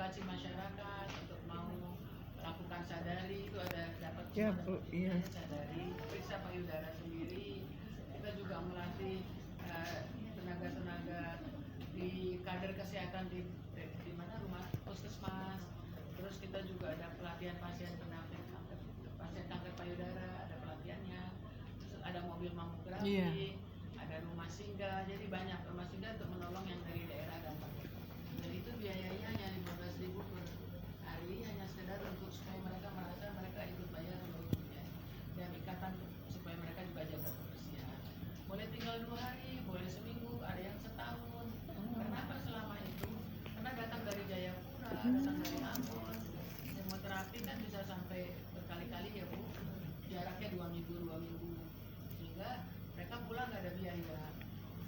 edukasi masyarakat untuk mau melakukan sadari, itu ada dapat Ya, Bu, iya. sadari, periksa payudara sendiri. Kita juga melatih tenaga-tenaga di kader kesehatan di mana rumah puskesmas. Terus kita juga ada pelatihan pasien pendamping pasien kanker payudara, ada pelatihannya. Terus ada mobil mamografi, ada rumah singgah. Jadi banyak rumah singgah untuk menolong yang dari daerah dampak. Dan itu biayanya hanya 15.000 per hari, hanya sekedar untuk supaya mereka merasa mereka ikut bayar ya. Dan ikatan supaya mereka juga jaga kebersihan. Boleh tinggal 2 hari, boleh seminggu, ada yang setahun. Kenapa selama itu? Karena datang dari Jayapura, datang dari Ambon. Kemoterapi kan bisa sampai berkali-kali ya Bu. Jaraknya 2 minggu. Sehingga mereka pulang nggak ada biaya.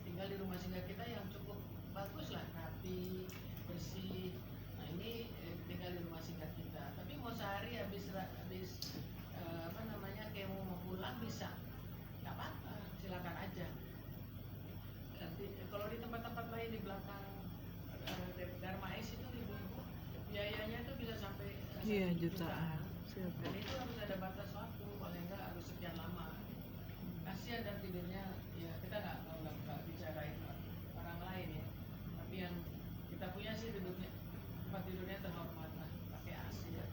Tinggal di rumah singgah kita yang cukup bagus lah, rapi, bersih. Nah ini tinggal di rumah singgah kita. Tapi mau sehari habis kemo mau pulang bisa, nggak apa-apa, silakan aja. Nanti kalau di tempat-tempat lain di belakang Dharma X itu ibu-ibu biayanya tuh bisa sampai jutaan. Dan itu harus ada batas waktu, paling nggak harus sekian lama. Kasihan dan tidurnya ya kita nggak bicarain orang lain ya, tapi yang kita punya sih tempat tidurnya terhormat lah, pakai AC ya.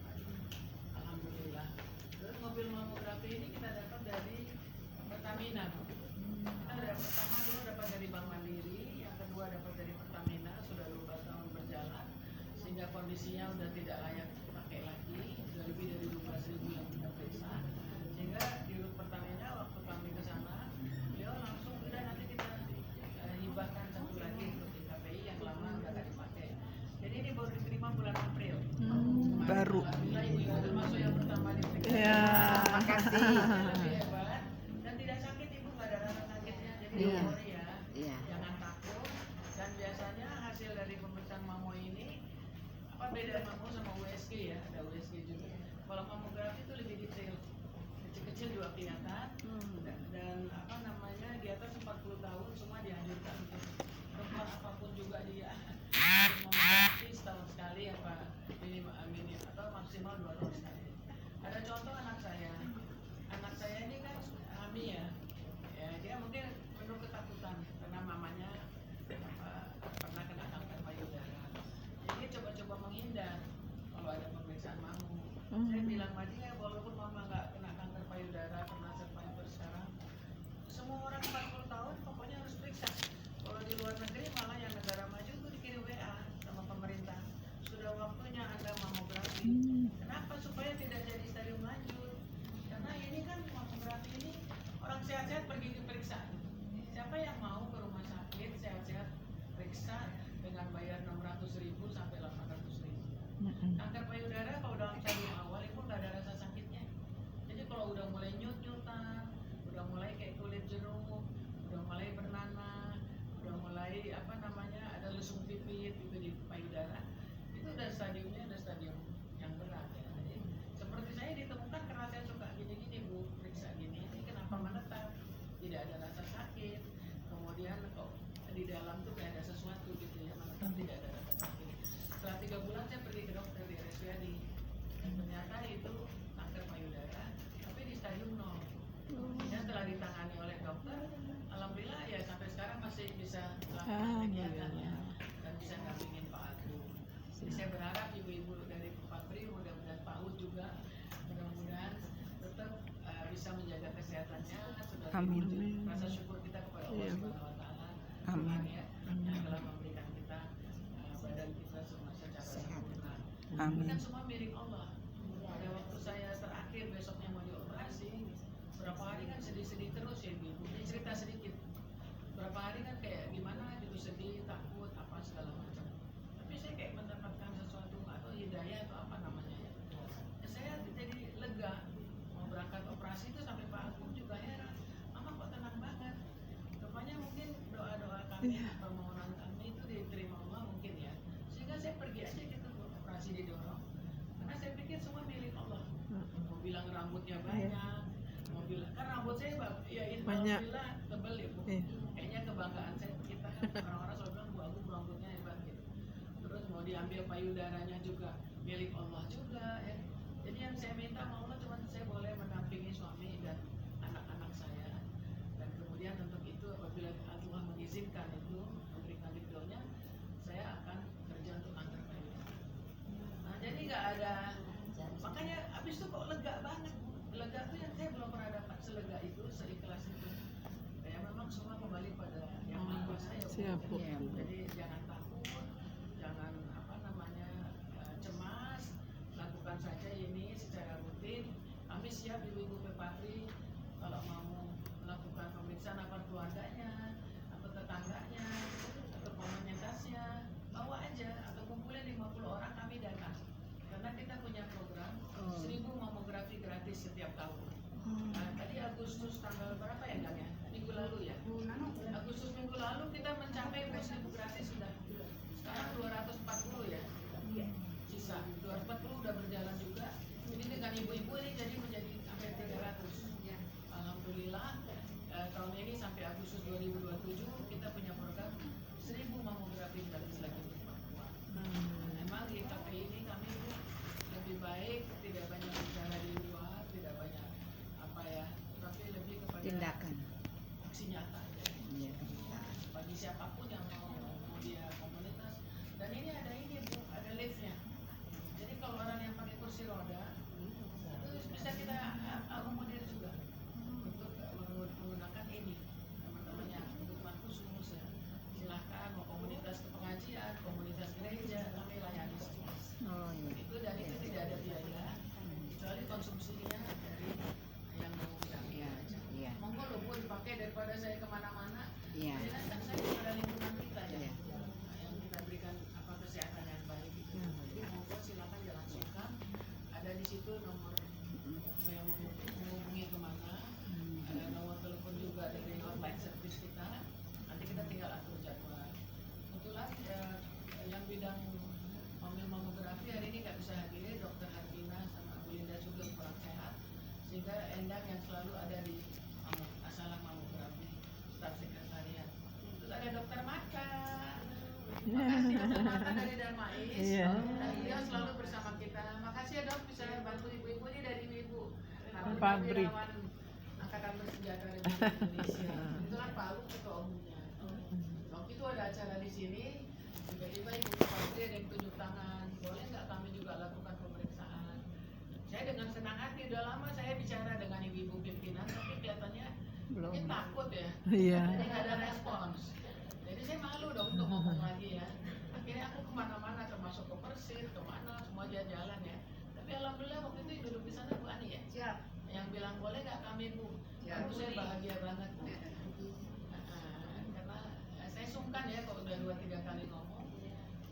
Alhamdulillah. Terus mobil mamografi ini kita dapat dari Pertamina. Kita pertama dulu dapat dari Bank Mandiri, yang kedua dapat dari Pertamina, sudah 12 tahun berjalan sehingga kondisinya sudah tidak layak pakai lagi, sudah lebih dari 12.000 yang kita periksa. Sehingga di Pertamina waktu kami ke sana, beliau langsung udah nanti kita hibahkan satu lagi untuk di KPI yang lama udah gak dipakai. Jadi ini baru diterima bulan April. Baru. Alhamdulillah ibu termasuk yang pertama diterima. Ya, makasih. Lebih hebat dan tidak sakit ibu, nggak ada rasa sakitnya. Jadi don't worry ya, jangan takut. Dan biasanya hasil dari pemeriksaan mamo ini apa beda mamo sama USG ya, ada USG juga. Kalau mamografi itu lebih detail, kecil-kecil juga kelihatan. Dan apa namanya di atas 40 tahun semua dianjurkan untuk perempuan apapun juga dia mamografi setahun sekali apa mini atau maksimal 2 tahun sekali. Ada contoh anak saya ini kan Ami ya dia mungkin penuh ketakutan karena mamanya pernah kena kanker payudara. Jadi coba-coba menghindar kalau ada pemeriksaan mamu. Saya bilang sama dia walaupun mama nggak kena kanker payudara, pernah survivor sekarang, semua orang 40 tahun pokoknya harus periksa. Kalau di luar negeri malah yang negara maju itu dikirim WA sama pemerintah, sudah waktunya Anda mamografi. Kenapa? Supaya tidak jadi stadium lanjut. Karena ini kan mamografi ini orang sehat-sehat pergi diperiksa. Siapa yang mau ke rumah sakit sehat-sehat periksa dengan bayar 600.000 sampai 800.000? Kanker payudara kalau dalam stadium awal itu nggak ada rasa sakitnya. Jadi kalau udah mulai nyut-nyutan, udah mulai kayak kulit jeruk, udah mulai bernanah, udah mulai ada lesung pipit itu di payudara, itu udah stadiumnya stadium yang berat ya. Jadi seperti saya ditemukan karena saya suka gini-gini Bu, periksa gini, ini kenapa menetap, tidak ada rasa sakit, kemudian kok di dalam tuh kayak ada sesuatu gitu ya, menetap tidak ada rasa sakit. Setelah 3 bulan saya pergi ke dokter di RSUD dan ternyata itu kanker payudara tapi di stadium 0. Dan setelah ditangani oleh dokter, alhamdulillah ya sampai sekarang masih bisa melakukan kegiatannya dan bisa dampingin Pak Agung. Jadi saya berharap ibu-ibu dari Pak Pri, mudah-mudahan Pak Ud juga, mudah-mudahan tetap bisa menjaga kesehatannya. Sudah diwujud rasa syukur kita kepada Allah Subhanahu Wa Taala, Tuhan ya, yang telah memberikan kita badan kita semua secara sempurna. Ini kan semua milik Allah. Pada waktu saya terakhir besoknya mau dioperasi, berapa hari kan sedih-sedih terus ya ibu. Ini cerita sedikit. Berapa hari kan kayak gimana gitu, sedih, takut, apa segala macam. Tapi saya kayak mendapatkan sesuatu atau hidayah atau apa namanya ya. Saya jadi lega. Mau berangkat operasi itu sampai Pak Agung juga heran. Mama kok tenang banget. Rupanya mungkin doa-doa kami, permohonan kami itu diterima Allah mungkin ya. Sehingga saya pergi aja gitu, operasi didorong. Karena saya pikir semua milik Allah. Mau bilang rambutnya banyak, mau bilang kan rambut saya ya alhamdulillah tebel ya Bu. Kayaknya kebanggaan saya kita kan orang-orang selalu bilang Bu Agung rambutnya hebat gitu. Terus mau diambil payudara darahnya juga milik Allah juga ya. Jadi yang saya minta sama Allah cuma saya boleh mendampingi suami dan anak-anak saya, dan kemudian untuk itu apabila Allah mengizinkan itu memberikan ridhonya, saya akan kerja untuk kantor payudara. Nah jadi nggak ada, makanya abis itu kok lega banget. Lega tuh yang saya belum pernah dapat selega itu, seikhlas itu. Ya memang semua kembali pada yang Maha Kuasa ya. Siap, Bu. Jadi jangan takut, jangan apa namanya cemas, lakukan saja ini secara rutin. Kami siap ibu-ibu Pepatri kalau mau melakukan pemeriksaan apa keluarganya atau tetangganya atau komunitasnya, bawa aja atau kumpulin 50 orang, kami datang. Karena kita punya program 1000 mamografi gratis setiap tahun. Nah, tadi Agustus tanggal berapa ya Kang ya? Minggu lalu ya? Agustus minggu lalu kita mencapai 1000 gratis sudah. Sekarang 240 ya? Sisa 240 udah berjalan juga. Ini dengan ibu-ibu ini jadi menjadi hampir 300. Alhamdulillah tahun ini sampai Agustus 2027 kita punya program 1000 mamografi gratis lagi untuk perempuan. Memang di KPI ini kami lebih baik tidak banyak bicara di luar, tidak banyak apa ya, tapi lebih kepada tindakan. aksi nyata ya. Iya. Bagi siapapun yang mau dia komunitas. Dan ini ada Bu, ada liftnya. Jadi kalau orang yang pakai kursi roda itu bisa kita akomodir juga untuk menggunakan ini namanya kebutuhan khusus ya. Silahkan mau komunitas ke pengajian, komunitas gereja, kami layani semua. Oh iya. Itu dan itu tidak ada biaya kecuali konsumsinya dari yang mau kami aja. Iya. Monggo loh Bu dipakai daripada saya kemana-mana. Iya. Jadi kan saya kepada lingkungan kita ya, Iya. yang kita berikan apa kesehatan yang baik gitu. Jadi monggo silakan jalan sungkan. Ada di situ nomor yang menghubungi kemana. Ada nomor telepon juga dari online service kita. Nanti kita tinggal atur jadwal. Kebetulan yang bidang mamografi hari ini nggak bisa hadir, Dokter Harvina sama Bu Linda juga kurang sehat, sehingga Endang yang selalu ada di masalah mamografi, staf sekretariat. Terus ada Dokter Maka, makasih Dokter Maka dari Darmais, Iya. dan beliau selalu bersama kita. Makasih ya Dok bisa bantu ibu-ibu ini dari ibu-ibu Pabrik. Wirawan Angkatan Bersenjata Republik Indonesia. Itu kan Pak Lu ketua umumnya. Waktu itu ada acara di sini, tiba-tiba ibu Pabrik ada yang tunjuk tangan, boleh nggak kami juga lakukan pemeriksaan? Saya dengan senang hati, udah lama saya bicara dengan ibu-ibu pimpinan, tapi kelihatannya Belum. mungkin takut ya. Iya. Jadi nggak ada respons. Jadi saya malu dong untuk ngomong lagi ya. Akhirnya aku kemana-mana, termasuk ke Persir, kemana, semua jalan ya. Tapi alhamdulillah waktu itu duduk di sana Bu Ani ya. Siap. Yang bilang boleh nggak kami Bu? Aku saya bahagia banget Bu. Karena saya sungkan ya kalau udah 2-3 kali ngomong,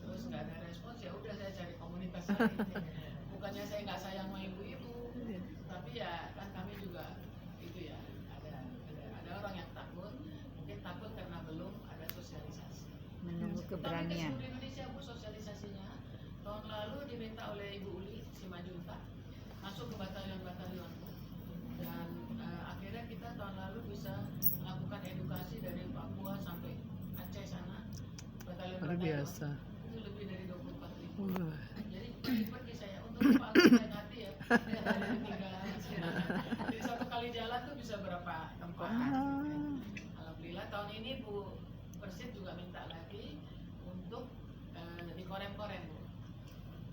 terus nggak ada respons, ya udah saya cari komunitas lain. Bukannya saya nggak sayang sama ibu-ibu, tapi ya kan kami juga itu ya ada orang yang takut, mungkin takut karena belum ada sosialisasi. Menunggu Tapi keberanian. ke seluruh Indonesia Bu sosialisasinya. Tahun lalu diminta oleh Ibu Uli Simajuntak masuk ke batalion-batalion Bu. Dan akhirnya kita tahun lalu bisa melakukan edukasi dari Papua sampai Aceh sana, Luar batalion-batalion biasa. itu lebih dari 24.000. Wah. Jadi pergi saya untuk Pak Lu baik hati ya. Dari tinggal jadi satu kali jalan tuh bisa berapa tempat. Alhamdulillah tahun ini Bu Persib juga minta lagi untuk dikorem-korem Bu.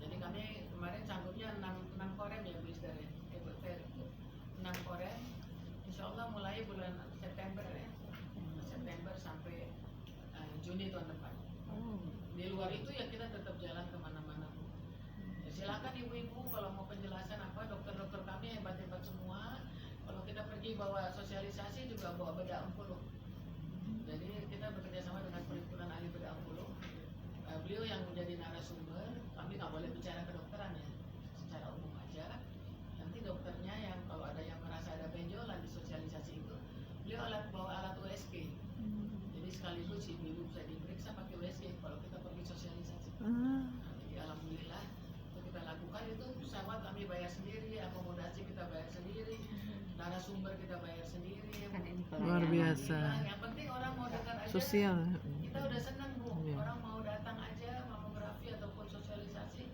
Jadi kami kemarin sanggupnya 6 korem ya Bu Isdari, 6 korem. Insya Allah mulai bulan September ya, September sampai Juni tahun depan. Di luar itu ya kita tetap jalan kemana-mana Bu. Ya, silakan ibu-ibu kalau mau penjelasan apa, dokter-dokter kami hebat-hebat semua. Kalau kita pergi bawa sosialisasi juga bawa bedah empuluh. Jadi kita bekerja sama dengan perhimpunan ahli bedah empuluh. Beliau yang menjadi narasumber, kami nggak boleh bicara kedokteran ya, secara umum aja. Nanti dokternya yang kalau ada yang merasa ada benjolan di sosialisasi itu, beliau bawa alat USG. Jadi sekaligus ibu-ibu bisa diperiksa pakai USG kalau kita pergi sosialisasi. Jadi alhamdulillah itu kita lakukan, itu pesawat kami bayar sendiri, akomodasi kita bayar sendiri, narasumber kita bayar sendiri. Luar biasa. Yang penting orang mau dengar aja. Sosial. Kita udah senang Bu, Iya. orang mau datang aja mamografi ataupun sosialisasi,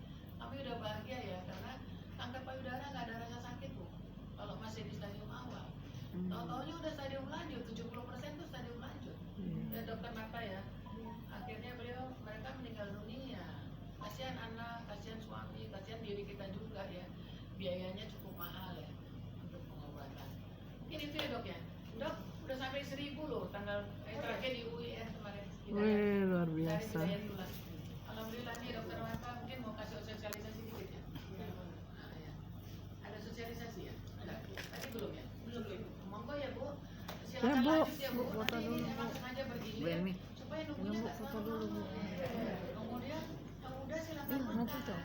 masih di stadium awal. Tahu-tahunya udah stadium lanjut, 70% tuh stadium lanjut. Ya dokter mata ya. Akhirnya mereka meninggal dunia. Kasihan anak, kasihan suami, kasihan diri kita juga ya. Biayanya cukup mahal ya untuk pengobatan. Mungkin itu ya dok ya. Dok, udah sampai 1000 loh tanggal terakhir di UIN kemarin. Wih, luar Dari biasa. Hidayat Tulang. Alhamdulillah nih dokter mata mungkin mau kasih sosialisasi dikit ya. Nah, ya. Ada sosialisasi ya? Ada. Tadi belum ya? Belum. Monggo ya Bu. Silakan Bu. lanjut ya Bu. Foto Nanti dulu, ini Bu. emang sengaja begini Bemi. supaya nunggunya nggak Foto terlalu dulu, Bu. lama. Kemudian yang udah silakan makan.